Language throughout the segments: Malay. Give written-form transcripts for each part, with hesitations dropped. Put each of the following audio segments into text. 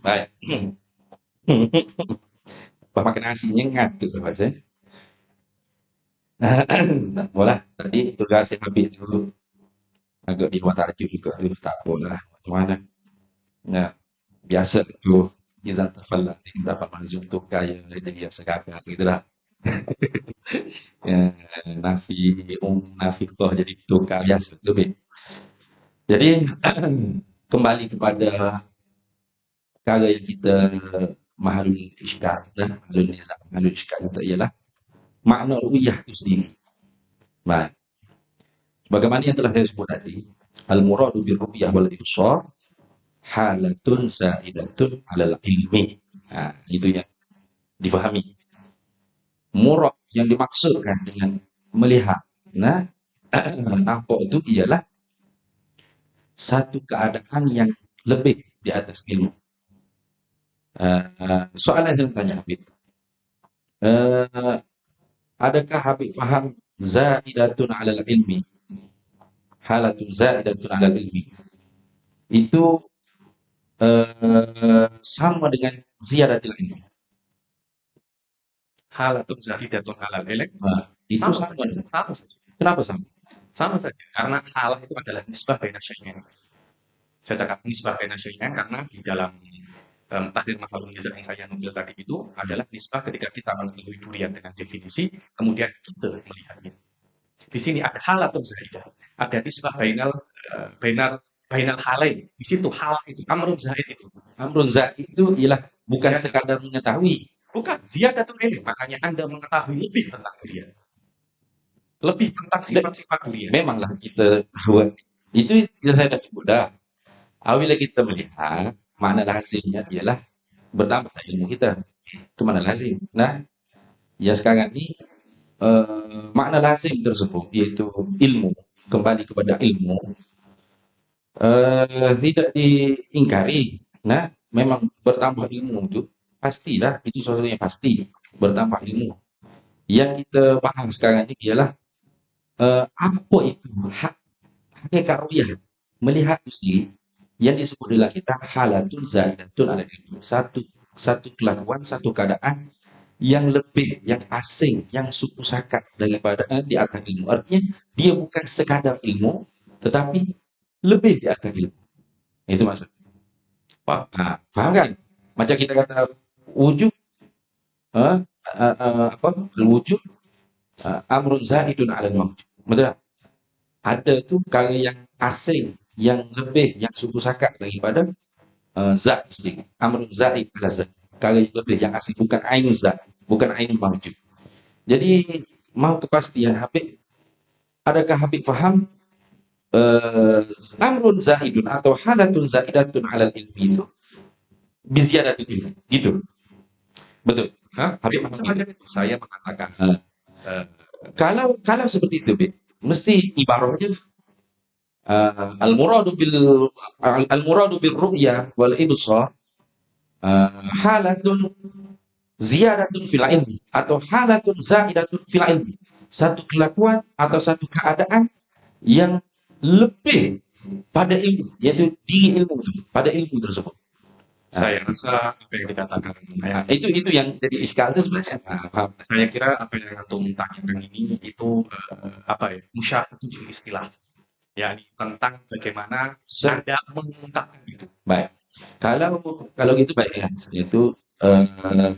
Baik. Apa makan nasinya ngantuk Mas ya. Tak apalah, tadi tugas yang habis dulu agak di luar tajuk juga dulu tak apalah. Macam mana? Nah, biasa tu izan tafal lazim tafal mazum tu kaya jadi biasa kakak gitu lah. Ya, nafi nafi toh jadi tukar biasa tu Be. Jadi kembali kepada perkara yang kita mahalul iskal lah, mahalul nizam, mahalul iskal itu ialah makna ru'yah itu sendiri. Baik. Bagaimana yang telah saya sebut tadi, al-muradu bir ru'yah wal ibsar halatun za'idatun 'alal ilmi. Nah, itu yang difahami. Murad yang dimaksudkan dengan melihat, nah, nampak itu ialah satu keadaan yang lebih di atas ilmu. Soalan yang tanya Habib, uh, adakah Habib faham za'idatun 'alal ilmi? Halatun za'idatun 'alal ilmi. Itu sama dengan ziyadatul ilmi. Halatun zahidatun halal elek, Nah, itu sama sama saja, dengan. sama saja. Kenapa sama? Sama saja, karena halah itu adalah nisbah baina syai'ain. Saya cakap nisbah baina syai'ain karena di dalam tahrir mafhumul nizam yang saya nukil tadi itu adalah nisbah ketika kita mengetahui durian dengan definisi, kemudian kita melihatnya. Di sini ada halatun zahidah, ada nisbah bainal bainal halain. Di situ halah itu amrun zahid itu. Amrun za'id itu ialah bukan Ziyadah, sekadar mengetahui. bukan ziyadatul ilmi, makanya Anda mengetahui lebih tentang durian, lebih tentang Dan sifat-sifat durian. memanglah kita tahu itu yang saya dah sebut dah. Apabila kita melihat makna lazimnya ialah bertambah ilmu kita. Itu makna lazim. Nah, ya sekarang ini makna lazim tersebut yaitu ilmu, kembali kepada ilmu, tidak diingkari. Nah, memang bertambah ilmu itu pastilah itu sesuatu yang pasti bertambah ilmu. Yang kita paham sekarang ini ialah apa itu hakikat ru'yah, melihat itu sendiri yang disebut dalam kita halatun zaidatun ala ilmi. Satu kelakuan, satu keadaan yang lebih, yang asing, yang suku sakat daripada di atas ilmu. Artinya dia bukan sekadar ilmu, tetapi lebih di atas ilmu. Itu maksudnya. Wah, Nah, paham kan? Macam kita kata wujud, eh, apa? Wujud amrun zaidun ala mawjud. Betul tak? Ada tu perkara yang asing, yang lebih, yang suku sakat daripada zat sendiri. Amrun zaid ala zat. Perkara yang lebih, yang asing. Bukan ainul zat. Bukan ainul mawjud. Jadi, mau kepastian Habib, adakah Habib faham amrun zaidun atau halatun zaidatun alal ilmi itu biziyadatul ilmi? Gitu. Betul. hah? Habib faham itu. Semacam itu. Saya mengatakan Uh, eh, kalau seperti itu, Bib, mesti ibaratnya al-muradu bil ru'ya wal ibsar halatun ziyadatun fil ilmi atau halatun zaidatun fil ilmi. Satu kelakuan atau satu keadaan yang lebih pada ilmu, yaitu di ilmu itu, pada ilmu tersebut. Nah, saya rasa apa yang dikatakan yang itu yang jadi iskal itu sebenarnya. Nah, paham. saya kira apa yang antum tanyakan ini itu apa ya? Musyahatul istilah. Yakni tentang bagaimana So, Anda mengungkapkan itu. baik. Kalau kalau gitu baik ya. Itu eh,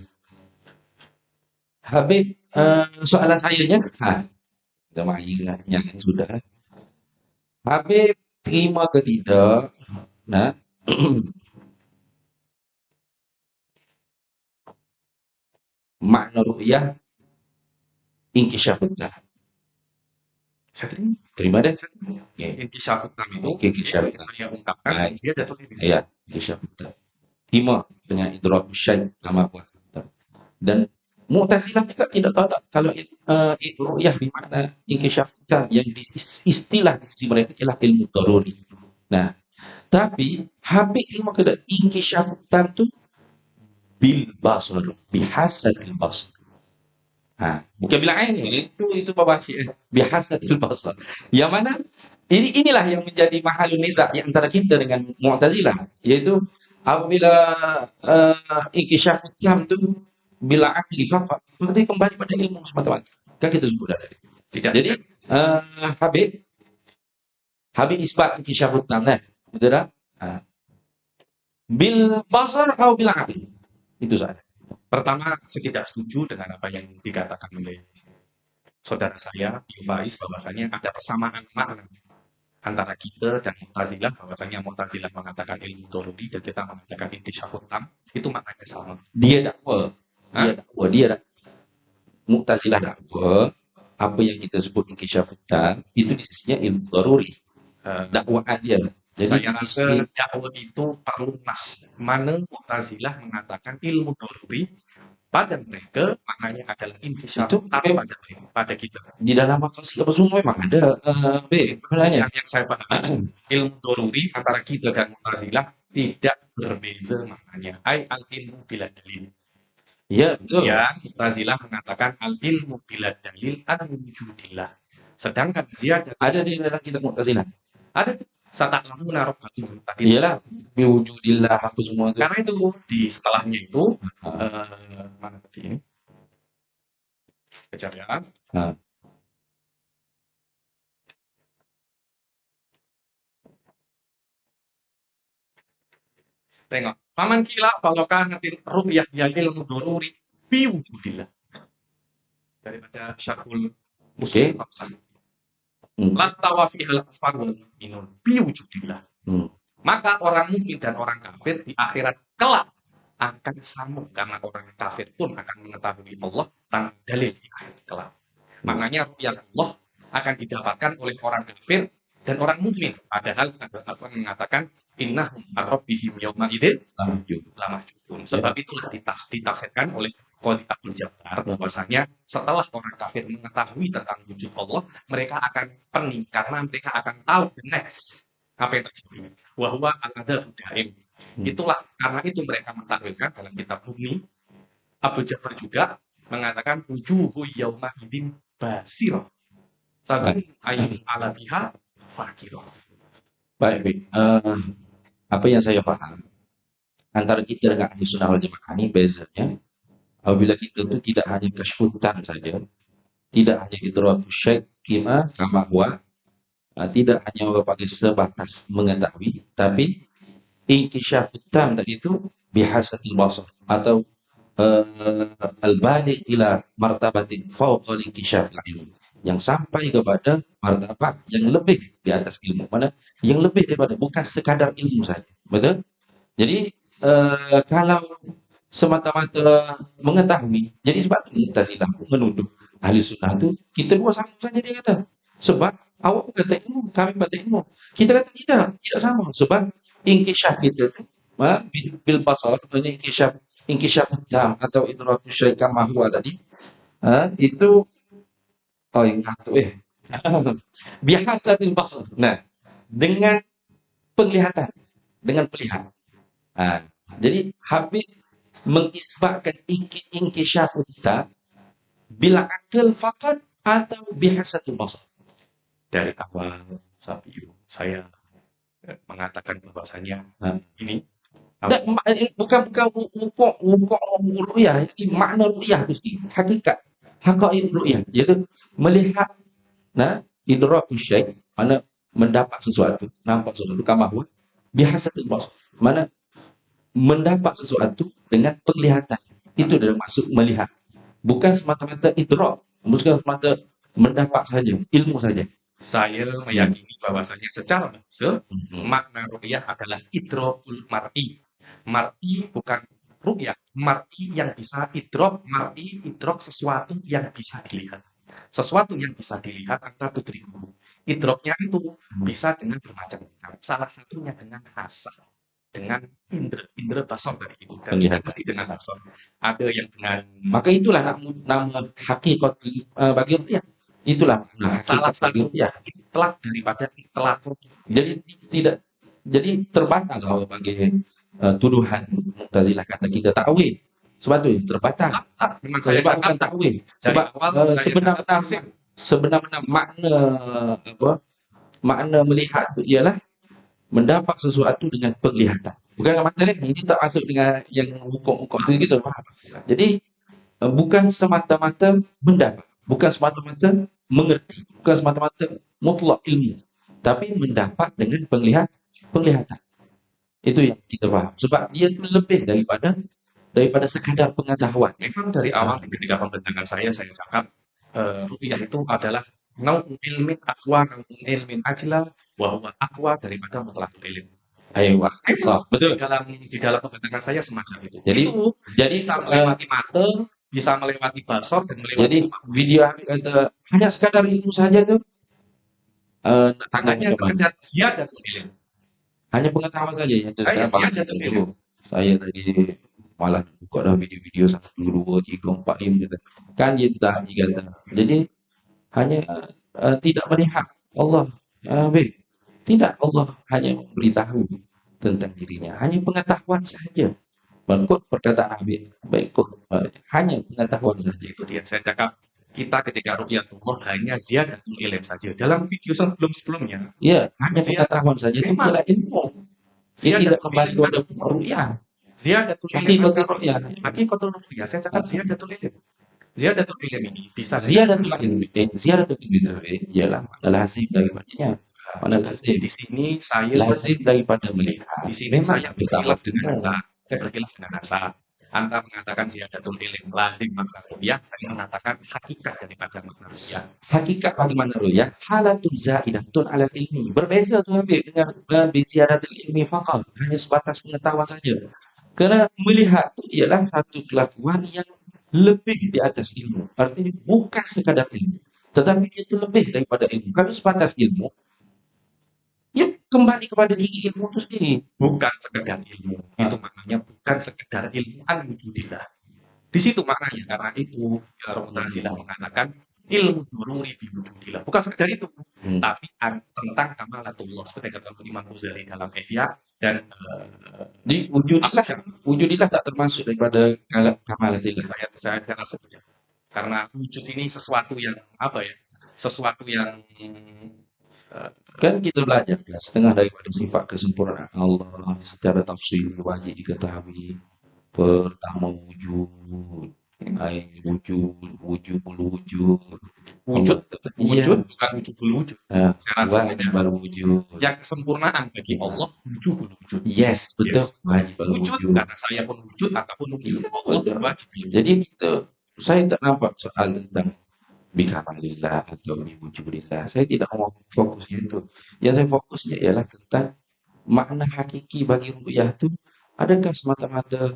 Habib soalan sayanya, udah main lah, yang sudah lah. Habib terima ke tidak? Nah, makna ru'yah inkisyafatlah. Saya terima. Terima deh. Saya terima. Oke, Inti syafatam itu oke, yang inkisyafatlah. saya ungkapkan Baik. dia jatuh di Iya, inkisyafatlah. Terima dengan idrak syai sama apa. Dan Mu'tazilah juga tidak tahu tak kalau ru'yah di mana inkishaf yang istilah di sisi mereka ialah ilmu daruri. Nah, tapi Habib ilmu kata inkishaf itu bil basar, bihasabil basar. Bukan bilang ain itu bawah bihasabil basar. Yang mana inilah yang menjadi mahalun niza' di antara kita dengan Mu'tazilah, yaitu Apabila inkisyafut tam itu bila akli faqat, berarti kembali pada ilmu semata-mata. Kan kita sebut tadi. Tidak, Jadi Habib Habib isbat inkisyafut tam, nah, betul tak? Ah, bil basar atau bil akli? Itu saja. pertama, saya tidak setuju dengan apa yang dikatakan oleh saudara saya, Faiz, bahwasanya ada persamaan makna antara kita dan Mu'tazilah, bahwasanya Mu'tazilah mengatakan ilmu doruri dan kita mengatakan intisyafut tam, itu maknanya sama. Dia dakwa, Hah? Mu'tazilah dakwa apa yang kita sebut inkisyafut tam itu di sisinya ilmu daruri, Eh, dakwaan dia. Jadi saya di rasa sisi dakwah itu perlu nas. Mana Mu'tazilah mengatakan ilmu doruri pada mereka maknanya adalah itu intisyafut tam memang pada kita. di dalam makasih apa semua memang ada sebenarnya. Yang saya pahami, ilmu doruri antara kita dan Mu'tazilah tidak berbeza maknanya. Al ilmu bila dalil. Ya betul. Yang Mu'tazilah mengatakan al ilmu bila dalil an wujudillah. Sedangkan ziyadah Ada di dalam kitab Mu'tazilah. ada tuh sata'lamuna rabbakum tadi. Iyalah biwujudillah apa semua itu. Karena itu di setelahnya itu Ah, mana tadi ini? Kejar ya. ah. Tengok. Faman kila kalau kanatin ru'yah ya ilmu doruri biwujudillah. Daripada Syarhul Usul Hamsah. Hmm. Lastawa fihal kufar wal mu'minun biwujudillah. Hmm. Maka orang mukmin dan orang kafir di akhirat kelak akan sama karena orang kafir pun akan mengetahui Allah tanpa dalil di akhirat kelak. Maknanya ru'yah Allah akan didapatkan oleh orang kafir dan orang mukmin. Padahal apa mengatakan innahum ar-rabbihim yauma idzin lamahjubun. Sebab itulah ditafsirkan oleh Qadhi Abdul Jabbar bahwasanya setelah orang kafir mengetahui tentang wujud Allah, mereka akan pening karena mereka akan tahu the next apa yang terjadi. Wahwa al-adzab daim. Itulah karena itu mereka mentakwilkan dalam kitab Bumi. Abu Jabbar juga mengatakan wujuhu yauma idzin basirah. Tapi ayat ala biha fakirah. Baik. Apa yang saya paham antara kita dengan ahli sunnah wal jamaah ini bezanya apabila kita itu tidak hanya kasyfutan saja, tidak hanya idraku syai' kama huwa, tidak hanya berbagai sebatas mengetahui, tapi inkisyafut tam tadi itu bihasatil basar atau al-balik ila martabatin fawqa inkishafil ilm, yang sampai kepada martabat yang lebih di atas ilmu, mana yang lebih daripada bukan sekadar ilmu saja, betul? Jadi kalau semata-mata mengetahui, jadi sebab itu Mu'tazilah menuduh ahli sunnah itu kita dua sama saja, dia kata. Sebab awak kata ilmu, kami kata ilmu. Kita kata tidak sama. Sebab inkisyaf kita itu bil basar, inkishaf tam atau idraku syai' kama huwa tadi, itu ingat bihasatil basar. Nah, dengan penglihatan, dengan pelihat. Jadi Habib mengisbatkan inkisyafut tam bila akal faqat atau bihasatul basar. Dari awal sampai saya mengatakan bahwasanya ini Bukan wukuk ru'yah, ini makna ru'yah mesti hakikat haqaiq ru'yah, iaitu melihat idraku syai', mana mendapat sesuatu, nampak sesuatu, kama huwa bihasatul basar, mana mendapat sesuatu dengan penglihatan. Itu dalam maksud melihat. Bukan semata-mata idrak, bukan semata mendapat saja, ilmu saja. Saya meyakini bahwasanya secara bahasa makna ru'yah adalah idrakul mar'i. Mar'i bukan ru'yah, mar'i yang bisa idrak, mar'i idrak sesuatu yang bisa dilihat. Sesuatu yang bisa dilihat antara tudriku. Idraknya itu bisa dengan bermacam-macam. Salah satunya dengan hasad, dengan indera basar dari itu. Dan tidak mesti dengan basar. Ada yang dengan Maka itulah nama hakikat bagi ru'yah. Itulah salah satu itlak daripada itlak. Jadi terbatal kalau bagi tuduhan Mu'tazilah kata kita takwil. Sebab itu terbatal. Memang saya bukan takwil. Sebab sebenarnya makna melihat itu ialah mendapat sesuatu dengan penglihatan. bukan dengan mata deh, ini tak masuk dengan yang hukum-hukum itu gitu, faham? Jadi bukan semata-mata mendapat, bukan semata-mata mengerti, bukan semata-mata mutlak ilmu, tapi mendapat dengan penglihatan. Itu yang kita faham. Sebab dia itu lebih daripada sekadar pengetahuan. Memang dari awal Ah, ketika pembentangan saya cakap ru'yah itu adalah nau'un ilmin aqwa, nau'un ilmin ajla, wa huwa aqwa daripada mutlaqul ilm. ayo, wah, Memang so, betul. di dalam pembentangan saya semacam itu. Jadi, Itu jadi, bisa melewati mata, bisa melewati basor dan melewati jadi apa? video Habib kata hanya sekadar ilmu saja tuh, nak tanggung Hanya macam mana? sekedar ziyadatul ilm. Hanya pengetahuan saja yang Hanya saya paham ziyadatul itu. ilm. Saya tadi malah buka dah video-video 1, 2, 3, 4, 5 gitu. Kan dia tadi kata. Jadi hanya tidak melihat Allah. Baik. Tidak, Allah hanya memberitahu tentang dirinya. Hanya pengetahuan saja. Mengikut perkataan Habib. Baikut. Hanya pengetahuan saja. Itu dia saya cakap kita ketika ru'yatullah hanya ziyadatul ilm saja. Dalam video sebelum-sebelumnya, Ya, hanya ziyad pengetahuan saja itu memang ialah ilmu. Dia tidak ziyadatul kembali ilm kepada ru'yah. ziyadatul ilm Hakikatul ru'yah. hakikatul ru'yah. Saya cakap ziyadatul ilm. Ziyadatul ilm ini bisa dengan Ziyadatul ilmi. Ziyadatul ilmi itu ialah makna lazim daripadanya. Makna lazim. di sini saya Lazim daripada melihat. di sini Memang saya betapa berkhilaf dengan benar. Anda. Saya berkhilaf dengan Anda. Anda mengatakan ziyadatul ilm lazim makna ru'yah, saya mengatakan hakikat daripada makna ru'yah. Hakikat bagaimana ru'yah? Halatun zaidatun alal ilmi. Berbeza tu Habib dengan biziyadatul ilmi faqat. Hanya sebatas pengetahuan saja. Kerana melihat itu ialah satu kelakuan yang lebih di atas ilmu. Artinya bukan sekadar ilmu. Tetapi dia itu lebih daripada ilmu. Kalau sebatas ilmu, ya kembali kepada diri ilmu itu sendiri. Bukan sekedar ilmu. Itu maknanya bukan sekedar ilmu al-wujudillah. Di situ maknanya. Karena itu Mu'tazilah mengatakan ilmu dururi biwujudillah. Bukan sekedar itu. Tapi tentang kamalatullah. Seperti kata Imam Ghazali dalam Ihya dan Jadi wujudillah tak termasuk daripada kamalatillah. saya rasa tidak. Karena wujud ini sesuatu yang apa ya? Sesuatu yang Kan kita belajar kan, setengah daripada sifat kesempurnaan Allah secara tafsir wajib diketahui. Pertama wujud, ain wujud, wujudul wujud. wujud Iya, bukan wujudul wujud. Saya rasa wajib baru wujud. yang kesempurnaan bagi Allah wujudul wujud. Yes, betul. Yes. Wajib baru Wujud wujud. karena saya pun wujud ataupun wujud Allah Betul. wajib. Jadi saya tak nampak soal tentang bikamalillah atau biwujudillah. Saya tidak mau fokusnya itu. Yang saya fokusnya ialah tentang makna hakiki bagi ru'yah itu adakah semata-mata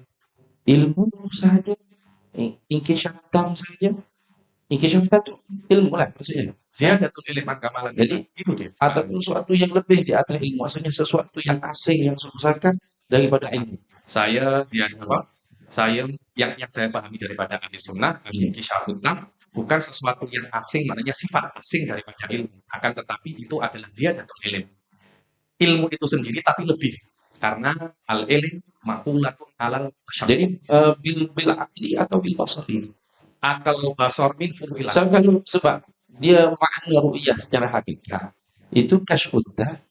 ilmu sahaja, inkishaf tam saja. Inkishaf tam itu ilmu lah maksudnya. Ziyadatul ilm an kamalan. Jadi itu dia. ataupun sesuatu yang lebih di atas ilmu, maksudnya sesuatu yang asing yang susahkan daripada ilmu. Saya ziyadah apa? Saya yang saya pahami daripada ahli sunnah, kisyafutam bukan sesuatu yang asing, maknanya sifat asing daripada ilmu. Akan tetapi itu adalah ziyadatul ilm. Ilmu itu sendiri tapi lebih. Karena al-ilm maqulatun alal Jadi tasyabbuk. bil akli atau bil basari. Akal basar min fumilah. Sebab dia makna ru'yah secara hakikat itu kasyfuddah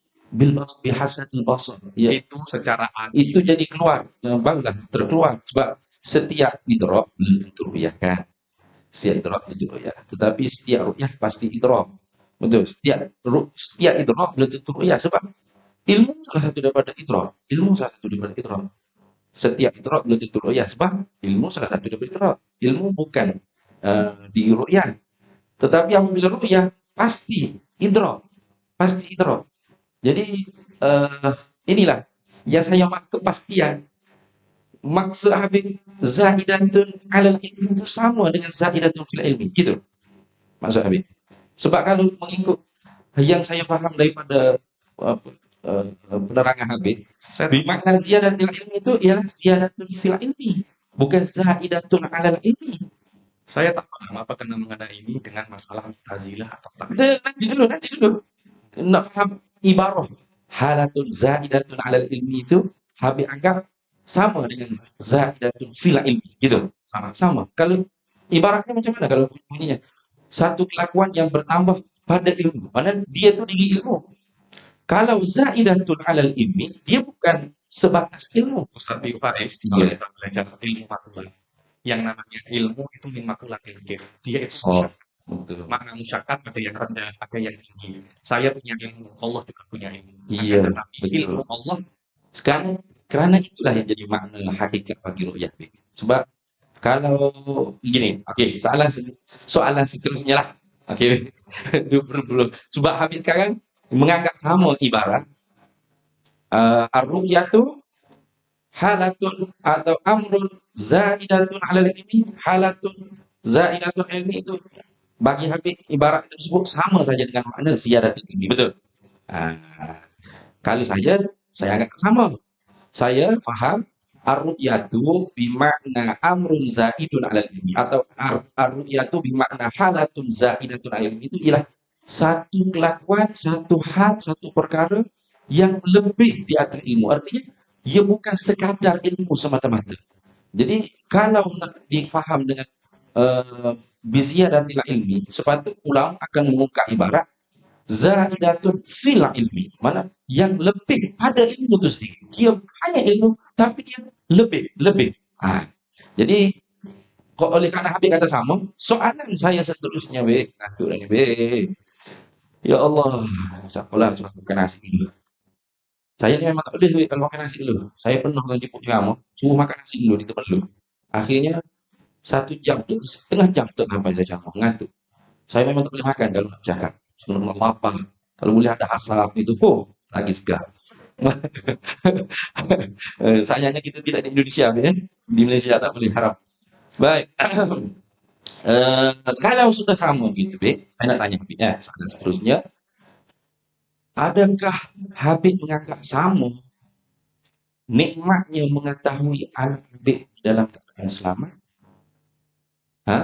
bihasatil basar. Ya, Itu secara itu jadi keluar, barulah terkeluar. Sebab setiap idrak belum tentu ru'yah kan. Setiap idrak tentu ru'yah. Tetapi setiap ru'yah pasti idrak. Betul. Setiap idrak belum tentu ru'yah. Sebab ilmu salah satu daripada idrak. Ilmu salah satu daripada idrak. Setiap idrak belum tentu ru'yah. Sebab ilmu salah satu daripada idrak. Ilmu bukan di ru'yah. Tetapi apabila ru'yah pasti idrak. Pasti idrak. Jadi inilah yang saya maksud kepastian. Maksud Habib zaidatun alal ilmi itu sama dengan zaidatun fil ilmi. Gitu maksud Habib. Sebab kalau mengikut yang saya faham daripada penerangan Habib, makna ziyadatul ilmi itu ialah ziyadatun fil ilmi, bukan zaidatun alal ilmi. Saya tak paham apa kena mengenai ini dengan masalah Mu'tazilah atau tak. Nanti dulu. Nak faham ibarah halatun zaidatun alal ilmi itu Habib anggap sama dengan zaidatun fil ilmi gitu. Sama. Kalau ibaratnya macam mana kalau bunyinya? Satu kelakuan yang bertambah pada ilmu. Padahal dia tu diri ilmu. Kalau zaidatun alal ilmi, dia bukan sebatas ilmu. Ustaz Bio Faiz, kalau Iya. kita belajar ilmu makhluk, yang namanya ilmu itu min makulatil kif. Dia itu Oh, musyakat. betul. Makna musyakat ada yang rendah, ada yang tinggi. Saya punya ilmu, Allah juga punya ilmu. Iya, Akan tetapi betul. ilmu Allah Sekarang karena itulah yang jadi makna hakikat bagi ru'yah. Sebab kalau gini, oke, soalan seterusnya lah. Oke. Belum. Sebab Habib sekarang menganggap sama ibarat ar-ru'yatu halatun atau amrun zaidatun 'alal ilmi, halatun zaidatun ilmi itu bagi Habib ibarat tersebut sama saja dengan makna ziyadatul ilmi, betul? Ah, kalau saya anggap sama. Saya faham ar-ru'yatu bimakna amrun zaidun 'alal ilmi atau ar-ru'yatu bimakna halatun zaidatun 'alal ilmi itu ialah satu kelakuan, satu hal, satu perkara yang lebih di atas ilmu. Artinya ia bukan sekadar ilmu semata-mata. Jadi kalau nak difaham dengan biziyadatil ilmi, sepatutnya ulama akan mengungkap ibarat zaidatun fil ilmi, mana yang lebih pada ilmu itu sendiri. Dia hanya ilmu tapi dia lebih. Jadi kok oleh karena Habib kata sama, soalan saya seterusnya ngatur ini ya Allah, sekolah sudah makan nasi dulu. Saya ni memang tak boleh kalau makan nasi dulu. Saya penuh dengan jemput ceramah, suruh makan nasi dulu di tempat dulu. Akhirnya 1 jam tu, setengah jam tak sampai saya ceramah, ngantuk. Saya memang tak boleh makan kalau nak bercakap. Sebelum lapar. Kalau boleh ada asap itu, lagi segar. Sayangnya kita tidak di Indonesia, ya. Di Malaysia tak boleh haram. Baik. Kalau sudah sama gitu, saya nak tanya Habib ya, soalan seterusnya, adakah Habib menganggap sama nikmatnya mengetahui anak Habib dalam keadaan selamat? Ha?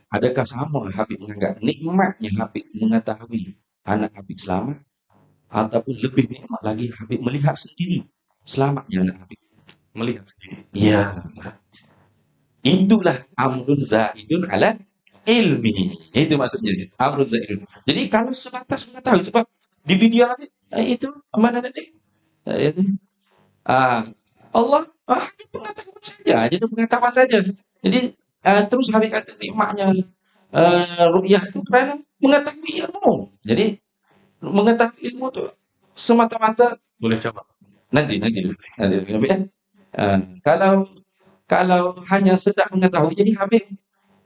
Adakah sama Habib menganggap nikmatnya Habib mengetahui anak Habib selamat? Ataupun lebih nikmat lagi Habib melihat sendiri selamatnya anak Habib? melihat sendiri. Ya, itulah amrun zaidun ala ilmi. Itu maksudnya. Amrun zaidun. Jadi kalau sebatas mengetahui, sebab di video Habib itu mana tadi? Itu, ah, Allah hanya pengetahuan saja, jadi pengetahuan saja. Jadi terus Habib kata nikmatnya ru'yah itu kerana mengetahui ilmu. Jadi mengetahui ilmu itu semata-mata Boleh jawab. nanti dulu. Habib ya. Kalau kalau hanya sedang mengetahui, jadi Habib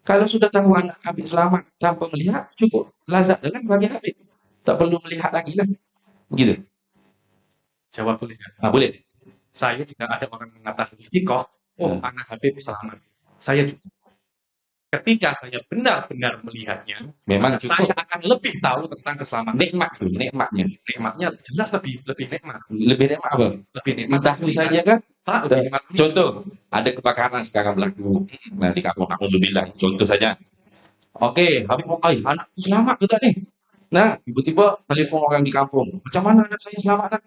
kalau sudah tahu anak Habib selamat tanpa melihat cukup lazat kan bagi Habib. Tak perlu melihat lagi lah. Begitu. Jawab boleh nggak? Boleh. Saya juga ada orang mengatakan fikoh, anak Habib selamat. Saya cukup. Ketika saya benar-benar melihatnya, Memang maka saya cukup. akan lebih tahu tentang keselamatan. Nikmat tuh, nikmatnya. Nikmatnya jelas lebih nikmat. Lebih nikmat apa? Lebih nikmat. Mengetahui saja kan? Tak, lebih nikmat. Contoh, ada kebakaran sekarang berlaku. Nah, di kampung Alhamdulillah. Contoh saja. Oke, Habib mau, anakku selamat ke tak nih? Nah, tiba-tiba telepon orang di kampung. Macam mana anak saya selamat tak?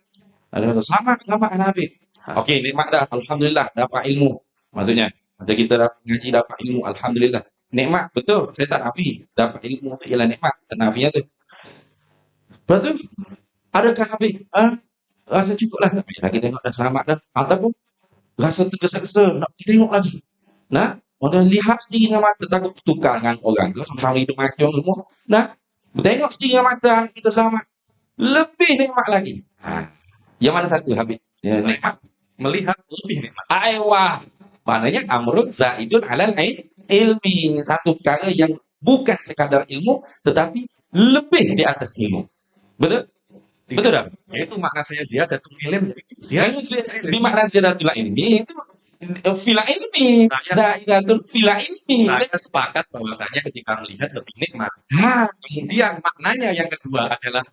Ada kata, selamat anak Habib. Oke, nikmat dah. Alhamdulillah, dapat ilmu. Maksudnya, macam kita dapat ngaji, dapat ilmu. Alhamdulillah. Nikmat, betul. Saya tak nafi. Dapat ilmu itu ialah nikmat. Tak nafinya tu. Lepas tu, adakah Habib? Rasa cukup lah. Tak payah lagi tengok dah selamat dah. Ataupun rasa tergesa-gesa. Nak pergi tengok lagi. Nah, orang lihat sendiri dengan mata, takut bertukar dengan orang ke, sama-sama hidup macam semua. Nah, tengok sendiri dengan mata anak kita selamat. Lebih nikmat lagi. Yang mana satu Habib? Ya, nikmat. Melihat lebih nikmat. Wah, maknanya amrun zaidun alal ilmi. Satu perkara yang bukan sekadar ilmu, tetapi lebih di atas ilmu. Betul? Betul tak? Yaitu makna saya ziyadatul ilm. Kalau di makna ziyadatul ilmi itu fila ilmi, zaidatul fila ilmi. Saya sepakat bahwasanya ketika melihat lebih nikmat. Kemudian maknanya yang kedua adalah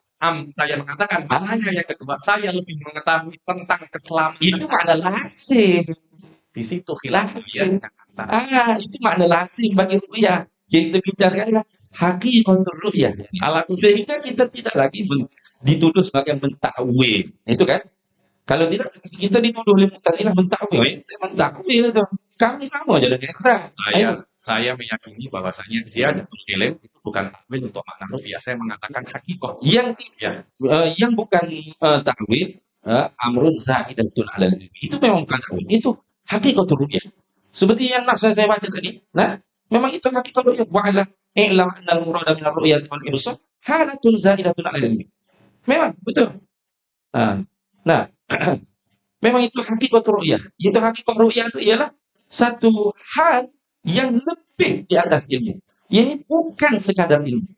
saya mengatakan maknanya yang kedua, saya lebih mengetahui tentang keselamatan. Itu makna lazim. Di situ khilaf Lazim. Itu makna lazim bagi ru'yah. Kita bicara sekarang hakikatul ru'yah. Sehingga kita tidak lagi dituduh sebagai mentakwil. Itu kan? Kalau tidak kita dituduh oleh Mu'tazilah mentakwil, mentakwil itu. Kami sama aja dengan kita. Saya meyakini bahwasanya ziyadatul ilm itu bukan takwil untuk makna ru'yah. Saya mengatakan hakikah. Yang bukan takwil amrun zaidatun 'alal ilmi. Itu memang bukan ta'wil, itu hakikatul ru'yah. Seperti yang saya baca tadi. Nah, memang itu hakikatul ru'yah. Wa'ala i'lam annal murada minar ru'yati wal ibsar halatun zaidatun 'alal ilmi. Memang betul. Nah, nah memang itu hakikatul ru'yah. Itu hakikat ru'yah itu ialah satu hal yang lebih di atas ilmu. Ini bukan sekadar ilmu.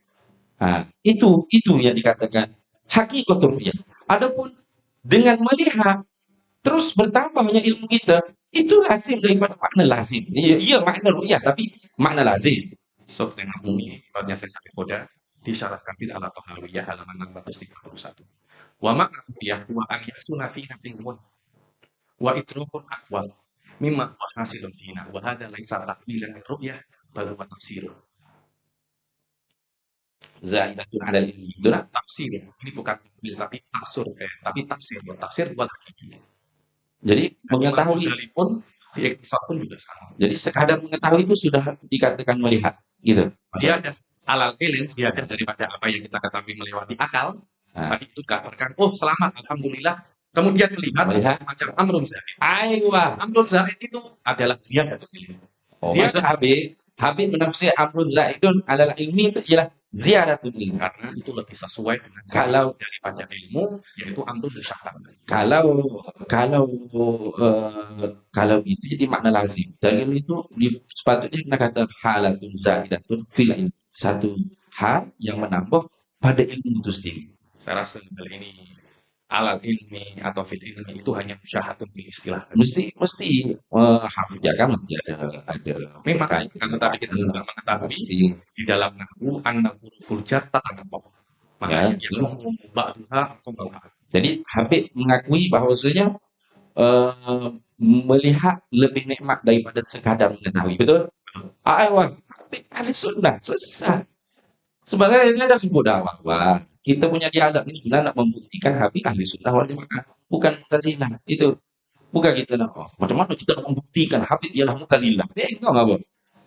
Nah, itu yang dikatakan hakikatul ru'yah. Adapun dengan melihat terus bertambahnya ilmu kita, itu lazim daripada makna lazim. Iya, makna ru'yah, tapi makna lazim. Soft dengan bumi, ibaratnya saya sakit koda, disyaratkan fil ala Tahawiyah halaman 631. Wa makna ru'yah wa an yahsuna fina ilmun wa idrakun aqwal mimma huwa hasilun fina wa hadha laisa ta'wilan min ru'yah bal huwa tafsirun. Zaidatun 'alal ilmi. Itulah. Tafsir. Ini bukan takwil tapi tafsir. Tafsir buat hakiki. Jadi Imam mengetahui Ghazali pun iktisad pun juga sama. Jadi sekadar mengetahui itu sudah dikatakan melihat, gitu. Ziyadah alal ilm, ziyadah daripada apa yang kita ketahui melewati akal. Nah, Tadi itu dikatakan, oh selamat, alhamdulillah. Kemudian melihat semacam amrun zaid. aywa. Amrun zaid itu adalah ziyadah ilm. Oh, maksud Habib menafsir amrun zaidun 'alal ilmi itu ialah ziyadatul ilmi. Karena itu lebih sesuai dengan Kalau- daripada ilmu, yaitu amrun syatak. Kalau kalau kalau itu jadi makna lazim. Dan itu sepatutnya kita kata halatun zaidatun fil ilmi. Satu hal yang menambah pada ilmu itu sendiri. Saya rasa hal ini alal ilmi atau fil ilmi itu hanya musyahadun bil istilah. Mesti harus jaga, mesti ada Memang, berkait. kan tetapi kita juga mengetahui Mesti di dalam nahwu anna huruful jar tataqabbal. Maka Ya. yang ba'duha qabla. Jadi Habib mengakui bahwasanya melihat lebih nikmat daripada sekadar mengetahui. Betul? Aywa, Habib ahli sunnah, selesai. Sebenarnya dia dah sebut dah bahwa kita punya dialog ini sebenarnya nak membuktikan Habib ahli sunnah wal jamaah, bukan Mu'tazilah. Itu bukan kita nak, oh, macam mana kita nak membuktikan Habib ialah Mu'tazilah. Tengok apa?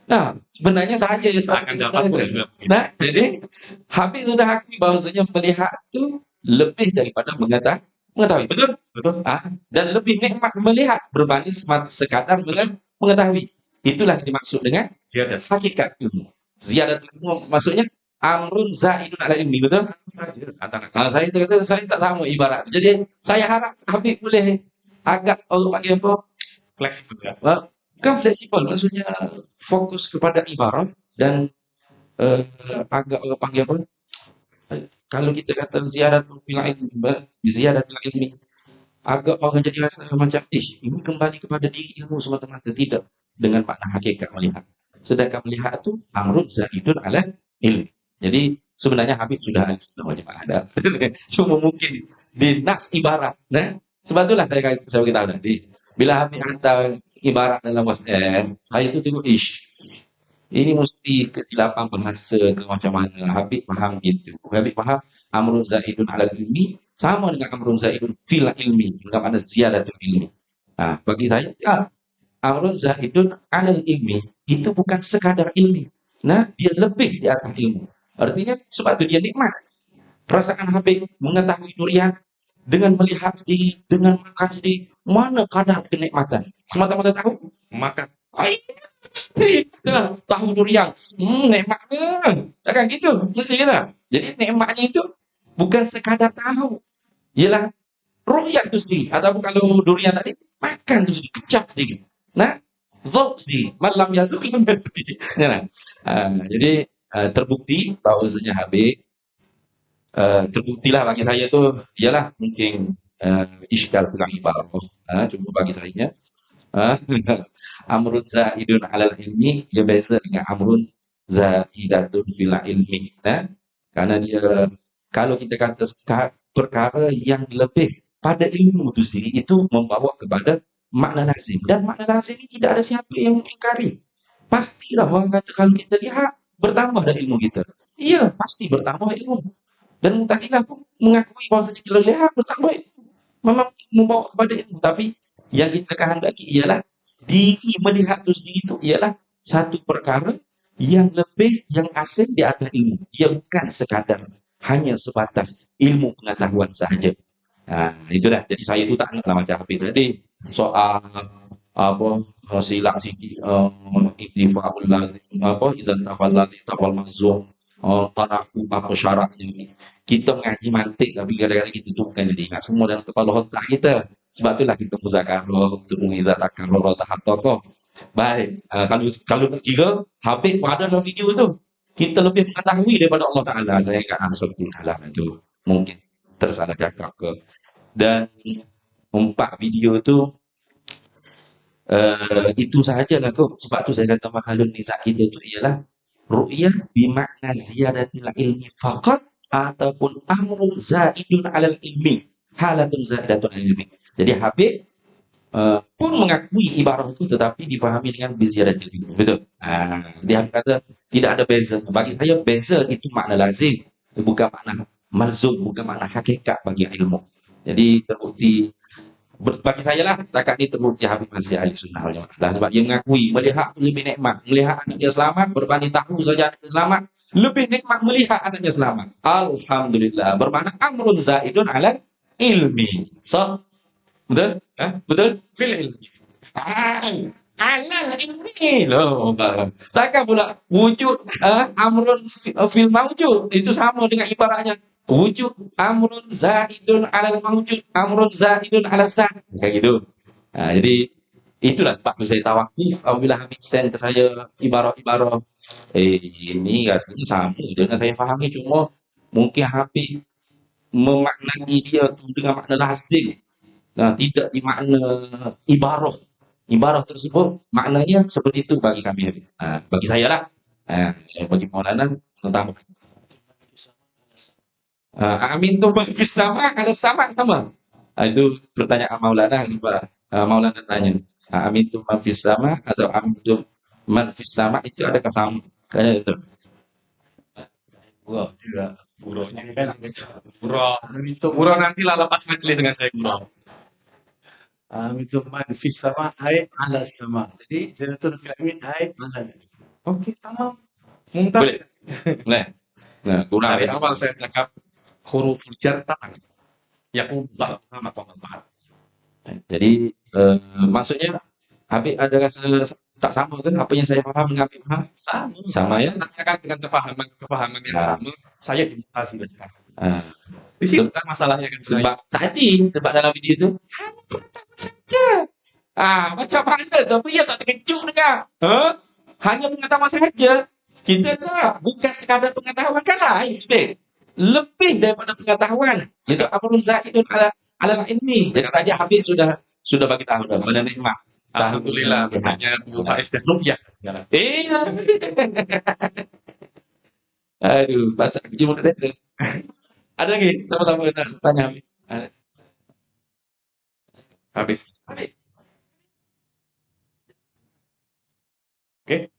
Nah, sebenarnya sahaja yang Akan dapat juga. Nah, jadi Habib sudah akui bahwasanya melihat itu lebih daripada mengetahui. Betul? Betul? Dan lebih nikmat melihat berbanding sekadar mengetahui. Itulah yang dimaksud dengan Ziyadah hakikat ilmu. Ziyadat ilmu maksudnya amrun zaidun ala ilmi, betul? saja antara Saya tak sama ibarat. Jadi saya harap Habib boleh agak orang panggil apa? fleksibel ya. Kan fleksibel, maksudnya fokus kepada ibarat dan agak orang panggil apa? Kalau kita kata ziyadat fil ilmi, agak orang jadi rasa macam ini kembali kepada diri ilmu semata-mata, tidak dengan makna hakikat melihat. Sedangkan melihat itu amrun zaidun ala ilmi. Jadi sebenarnya Habib sudah ahli sunnah wal jamaah ada. Cuma mungkin di nas ibarat. Nah, sebab itulah saya beritahu tadi. Bila Habib hantar ibarat dalam WhatsApp, saya itu tengok ini mesti kesilapan bahasa ke macam mana. Habib faham gitu. Habib faham amrun zaidun ala ilmi sama dengan amrun zaidun fil ilmi, dengan makna ziyadatul ilmi. Nah, bagi saya ya, amrun zaidun ala ilmi itu bukan sekadar ilmi. Nah, dia lebih di atas ilmu. Artinya sebab itu dia nikmat. Perasaan Habib mengetahui durian dengan melihat sendiri, dengan makan sendiri, mana kadar kenikmatan. Semata-mata tahu, Maka mesti tahu durian. Nikmatnya. Takkan gitu, mesti kita. Jadi nikmatnya itu bukan sekadar tahu. Ialah ru'yah itu sendiri. Ataupun kalau durian tadi, makan itu sendiri, kecap sendiri. Nah, zauq sendiri. Malam yazuk lam yadri. Nah, jadi terbukti bahwasanya Habib terbuktilah bagi saya itu ialah mungkin iskal fil ibarah. Cuma bagi saya amrun zaidun alal ilmi ya biasa dengan amrun zaidatun fil ilmi. Karena dia kalau kita kata perkara yang lebih pada ilmu itu sendiri itu membawa kepada makna lazim, dan makna lazim ini tidak ada siapa yang mengingkari. Pastilah orang kata kalau kita lihat bertambah dari ilmu kita. Iya, pasti bertambah ilmu. Dan Mu'tazilah pun mengakui bahwasanya kalau lihat bertambah ilmu. Memang membawa kepada ilmu, tapi yang kita kehendaki ialah diri melihat itu sendiri itu ialah satu perkara yang lebih, yang asing di atas ilmu. Ia bukan sekadar hanya sebatas ilmu pengetahuan sahaja. Nah, itu dah. Jadi saya itu tak nak lah macam Habib tadi. Soal apa silang siki iktifaul lazim apa izan tafal lazim tafal mazum tanaku apa syaratnya. Kita mengaji mantik tapi kadang-kadang kita tu bukan jadi ingat semua dalam kepala otak kita. Sebab itulah kita muzakarah untuk mengizatakan roh tahaqqaqah. Baik, kalau kalau nak kira Habib pun ada dalam video tu. Kita lebih mengetahui daripada Allah Taala. Saya enggak sebut dalam itu. Mungkin tersalah cakap ke. Dan empat video tu itu sahajalah kok. Sebab tu saya kata mahalun nizak kita tu ialah ru'yah bimakna ziyadatil ilmi faqat ataupun amrun zaidun alal ilmi. Halatun zaidatun alal ilmi. Jadi Habib pun mengakui ibarah itu tetapi difahami dengan biziyadatil ilmi. Betul? Dia Habib kata tidak ada beza. Bagi saya beza itu makna lazim. Bukan makna malzum, bukan makna hakikat bagi ilmu. Jadi terbukti bagi saya lah setakat ni terbukti Habib masih ahli sunnah wal jamaah sebab dia mengakui melihat lebih nikmat melihat anak dia selamat berbanding tahu saja anak dia selamat lebih nikmat melihat anaknya selamat alhamdulillah bermakna amrun zaidun ala ilmi so betul betul Fil ilmi. ala ilmi loh takkan pula wujud fil mawjud itu sama dengan ibaratnya wujud amrun zaidun alal mawjud amrun zaidun ala zat kayak gitu. Jadi itulah sebab tu saya tawakuf apabila Habib send ke saya ibarat-ibarat ini rasanya sama dengan saya fahami cuma mungkin Habib memaknai dia tu dengan makna lazim tidak dimakna ibarah ibarah tersebut maknanya seperti itu bagi kami Habib. Bagi saya lah. Bagi Maulana tentang amin tu fis sama ada sama. Itu pertanyaan Maulana Maulana tanya. Amin tu man fis sama atau amin tu man fis sama itu adakah sama? Kayak itu. Gurau juga. Guraunya kan gurau. Gurau nanti lah lepas majelis dengan saya gurau. Itu man fis sama ay ala sama. Jadi Zainuddin fil ilmi ay ala. Oke, tamam. Mumtaz. Boleh. Boleh. Nah, kurang Dari awal saya cakap huruf jar tak. Ya udah sama atau empat. Jadi maksudnya Habib ada rasa tak sama kan apa yang saya faham dengan Habib faham? Sama ya? Tanyakan dengan kefahaman yang sama. Saya dimutasi saja. Ah, Di situ kan masalahnya kan saya. sebab tadi sebab dalam video itu hanya pengetahuan saja. Macam mana tapi ya tak terkejut dengar. Hanya pengetahuan saja. Kita tak bukan sekadar pengetahuan kan lain Habib. Lebih daripada pengetahuan. Itu amrun zaidun ala ilmi. Jadi tadi Habib sudah bagi tahu dah mana nikmat. Alhamdulillah, hanya Bu Faiz dan rupiah sekarang. Iya. Aduh, batak gimana itu? Ada lagi sama-sama tanya Habib. Habis. Oke.